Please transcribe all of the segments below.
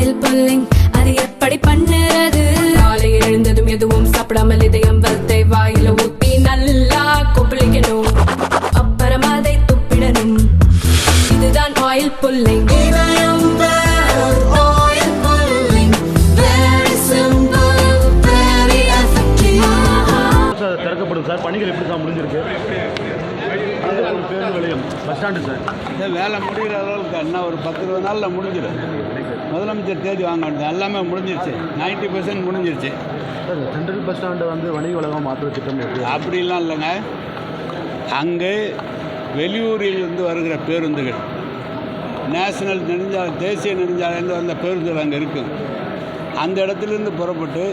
Oil pulling அது எப்படி பண்ணுறது? காலையில் எழுந்ததும் எதுவும் சாப்பிடாமல் இதயம் வளத்தை வாயில ஊத்தி நல்லா கொப்பளிக்கணும், அப்புறம் அதை துப்பிடணும். இதுதான் ஆயில் புல்லிங். திறக்கப்படும் சார். பணிகள் எப்படி சார் முடிஞ்சிருக்கு? பேருந்து நிலையம் பஸ் ஸ்டாண்டு சார். இந்த வேலை முடிகிற அளவுக்கு இன்னும் ஒரு 10-20 நாளில் முடிஞ்சிடும். முதலமைச்சர் தேதி வாங்க வேண்டியது எல்லாமே முடிஞ்சிருச்சு. 90% முடிஞ்சிருச்சு சார். சென்ட்ரல் பஸ் ஸ்டாண்டு வந்து வணிக வளாகம் மாற்றுற திட்டம் அப்படிலாம் இல்லைங்க. அங்கே வெளியூரிலிருந்து வருகிற பேருந்துகள், நேஷனல் நெடுஞ்சாலை, தேசிய நெடுஞ்சாலையிலேருந்து வந்த பேருந்துகள் அங்கே இருக்குது. அந்த இடத்துலேருந்து புறப்பட்டு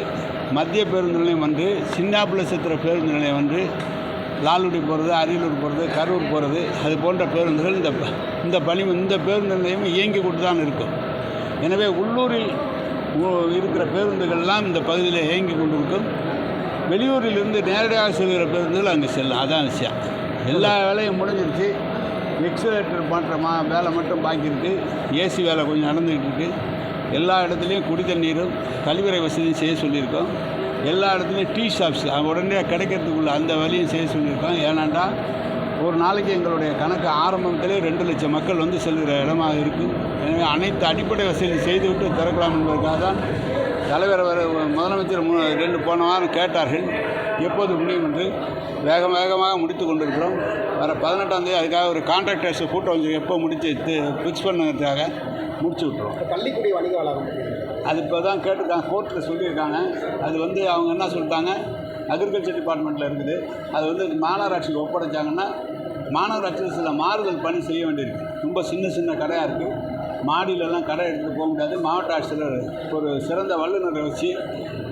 மத்திய பேருந்து நிலையம் வந்து, சின்னாப்புல சித்திர பேருந்து நிலையம் வந்து, லால்குடி போகிறது, அரியலூர் போகிறது, கரூர் போகிறது, அது போன்ற பேருந்துகள் இந்த பேருந்து நிலையம் இயங்கி கொண்டு தான் இருக்கும். எனவே உள்ளூரில் இருக்கிற பேருந்துகள்லாம் இந்த பகுதியில் இயங்கி கொண்டு இருக்கும். வெளியூரிலிருந்து நேரடியாக செல்கிற பேருந்துகள் அங்கே செல்லும். அதான் விஷயம். எல்லா வேலையும் முடிஞ்சிருச்சு. எக்ஸலேட்டர் மாற்ற வேலை மட்டும் பாக்கி இருக்குது. ஏசி வேலை கொஞ்சம் நடந்துக்கிட்டு இருக்குது. எல்லா இடத்துலையும் குடி தண்ணீரும் கழிவறை வசதியும் செய்ய சொல்லியிருக்கோம். எல்லா இடத்துலையும் டீ ஷாப்ஸ் உடனே கிடைக்கிறதுக்குள்ள அந்த வழியும் செய்ய சொல்லியிருக்கோம். ஏன்னாண்டா ஒரு நாளைக்கு எங்களுடைய கணக்கு ஆரம்பத்திலே 2 லட்சம் மக்கள் வந்து செல்கிற இடமாக இருக்குது. எனவே அனைத்து அடிப்படை வசதி செய்துவிட்டு திறக்கலாம் என்பதற்காக தான் தலைவர் முதலமைச்சர் 2 போன வாரம் கேட்டார்கள், எப்போது முடியும் என்று. வேகமாக முடித்து கொண்டிருக்கிறோம். வர 18ஆம் தேதி அதுக்காக ஒரு கான்ட்ராக்டர்ஸ் கூட்டம் வந்து எப்போ முடித்து ஃபிக்ஸ் பண்ணுறதுக்காக முடிச்சு விட்ருவோம். பள்ளிக்குடி வணிக வளாகம் அது இப்போ தான் கேட்டிருக்காங்க, கோர்ட்டில் சொல்லியிருக்காங்க. அது வந்து அவங்க என்ன சொல்லிட்டாங்க, அக்ரிகல்ச்சர் டிபார்ட்மெண்ட்டில் இருக்குது. அது வந்து மாநகராட்சிக்கு ஒப்படைச்சாங்கன்னா மாநகராட்சியில் சில மாறுதல் பணி செய்ய வேண்டியிருக்கு. ரொம்ப சின்ன கடையாக இருக்குது. மாடியிலலாம் கடை எடுத்துகிட்டு போக முடியாது. மாவட்ட ஆட்சியர் ஒரு சிறந்த வல்லுநரை வச்சு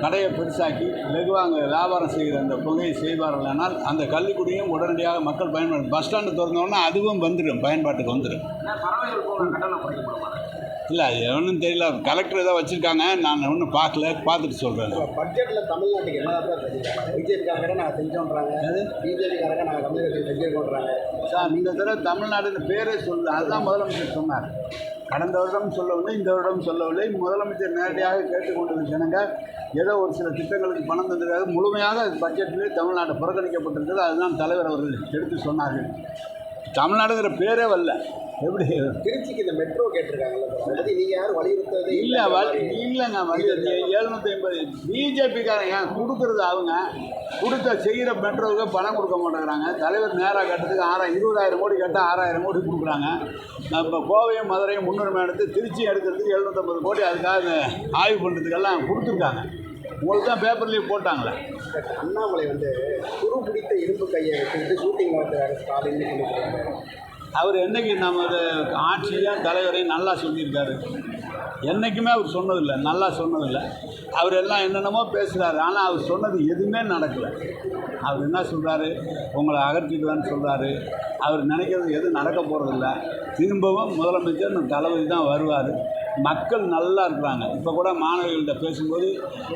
கடையை பெருசாக்கி வெகுவாக வியாபாரம் செய்கிற அந்த தொகையை செய்வார்களானால் அந்த கல்விக்குடியும் உடனடியாக மக்கள் பயன்படும். பஸ் ஸ்டாண்டு திறந்தோன்னா அதுவும் வந்துடும், பயன்பாட்டுக்கு வந்துடும். இல்லை, அது ஒன்றும் தெரியல. கலெக்டர் ஏதோ வச்சுருக்காங்க, நான் ஒன்றும் பார்த்துட்டு சொல்கிறேன். பட்ஜெட்டில் தமிழ்நாட்டுக்கு என்ன தான் பிஜேபிக்காரங்க நாங்கள் செஞ்சோன்றாங்க, பிஜேபிக்காரங்க நாங்கள் தமிழகத்தில் செஞ்சுருக்கோன்றாங்க. சார், இந்த தடவை தமிழ்நாடுன்னு பேரே சொல்லு, அதுதான் முதலமைச்சர் சொன்னார். கடந்த வருடம் சொல்லவில்லை, இந்த வருடம் சொல்லவில்லை. முதலமைச்சர் நேரடியாக கேட்டுக்கொண்டது ஜனங்க ஏதோ ஒரு சில திட்டங்களுக்கு பணம் தந்திருக்காது. முழுமையாக பட்ஜெட்டிலே தமிழ்நாடு புறக்கணிக்கப்பட்டிருக்கிறது. அதுதான் தலைவர் அவர்கள் எடுத்து சொன்னார்கள். தமிழ்நாடுங்கிற பேரே வரல. எப்படி திருச்சிக்கு இந்த மெட்ரோ கேட்டிருக்காங்கல்ல, அதை நீங்கள் யாரும் வலியுறுத்தது இல்லை? இல்லைங்க, வலியுறுத்தி 750 பிஜேபிக்காரங்க கொடுக்குறது. அவங்க செய்கிற மெட்ரோவுக்கு பணம் கொடுக்க மாட்டேங்கிறாங்க. தலைவர் நேராக கட்டுறதுக்கு 20,000 கோடி கேட்டால் 6,000 கோடி கொடுக்குறாங்க. நம்ம கோவையும் மதுரையும் முன்னுரிமை எடுத்து திருச்சி எடுக்கிறதுக்கு 750 கோடி அதுக்காக ஆய்வு பண்ணுறதுக்கெல்லாம் கொடுத்துருக்காங்க. உங்களுக்கு தான் பேப்பர்லேயே போட்டாங்களே. அண்ணாமலை வந்து துரு பிடித்த இரும்பு கையை வச்சுக்கிட்டு ஷூட்டிங் நடத்துகிறாரு ஸ்டாலின்னு சொல்லியிருக்காங்க. அவர் என்றைக்கு நமது ஆட்சியும் தலைவரையும் நல்லா சொல்லியிருக்காரு? என்றைக்குமே அவர் சொன்னதில்லை, நல்லா சொன்னதில்லை. அவர் எல்லாம் என்னென்னமோ பேசுகிறாரு, ஆனால் அவர் சொன்னது எதுவுமே நடக்கலை. அவர் என்ன சொல்கிறாரு, உங்களை அகற்றிடுவான்னு சொல்கிறாரு. அவர் நினைக்கிறது எதுவும் நடக்க போகிறதில்ல. திரும்பவும் முதலமைச்சர் தளபதி தான் வருவார். மக்கள் நல்லா இருக்கிறாங்க. இப்போ கூட மாணவிகள்கிட்ட பேசும்போது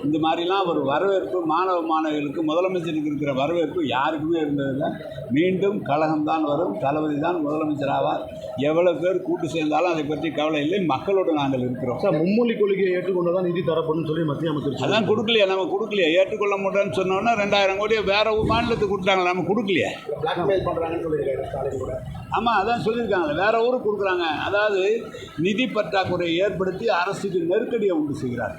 இந்த மாதிரிலாம் ஒரு வரவேற்பு மாணவிகளுக்கு முதலமைச்சருக்கு இருக்கிற வரவேற்பு யாருக்குமே இருந்ததில்லை. மீண்டும் கழகம்தான் வரும், தளபதி தான் முதலமைச்சர் ஆவார். எவ்வளோ பேர் கூட்டு சேர்ந்தாலும் அதை பற்றி கவலை இல்லை. மக்களோடு நாங்கள் இருக்கிறோம். சார், மும்மொழி கொள்கையை ஏற்றுக்கொண்டதான் நிதி தரப்படும் சொல்லி மத்திய அமைச்சர் அதான் கொடுக்கலையே. நம்ம கொடுக்கலையே. ஏற்றுக்கொள்ள மாட்டோன்னு சொன்னோன்னா 2,000 கோடியை வேறு மாநிலத்துக்கு கொடுத்தாங்களே, நம்ம கொடுக்கலையே. பிளாக்மெயில் பண்ணுறாங்கன்னு சொல்லியிருக்காரு ஸ்டாலின் கூட. ஆமாம், அதான் சொல்லியிருக்காங்களே, வேறு ஊருக்கு கொடுக்குறாங்க. அதாவது நிதி பற்றாக்குறையை ஏற்படுத்தி அரசுக்கு நெருக்கடியை உண்டு செய்கிறார்.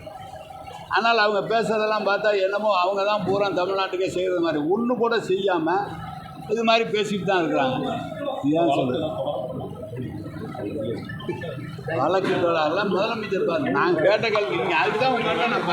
ஆனால் அவங்க பேசுகிறதெல்லாம் பார்த்தா என்னமோ அவங்க தான் பூரா தமிழ்நாட்டுக்கே செய்கிறது மாதிரி, ஒன்று கூட செய்யாமல் இது மாதிரி பேசிட்டு தான் இருக்கிறாங்க. இதுதான் சொல்கிறேன். வழக்கு தொடரெல்லாம் முதலமைச்சர் பாருங்க. நான் கேட்ட கேள்வி நீங்கள் அதுக்கு தான் உங்கள்கிட்ட நான்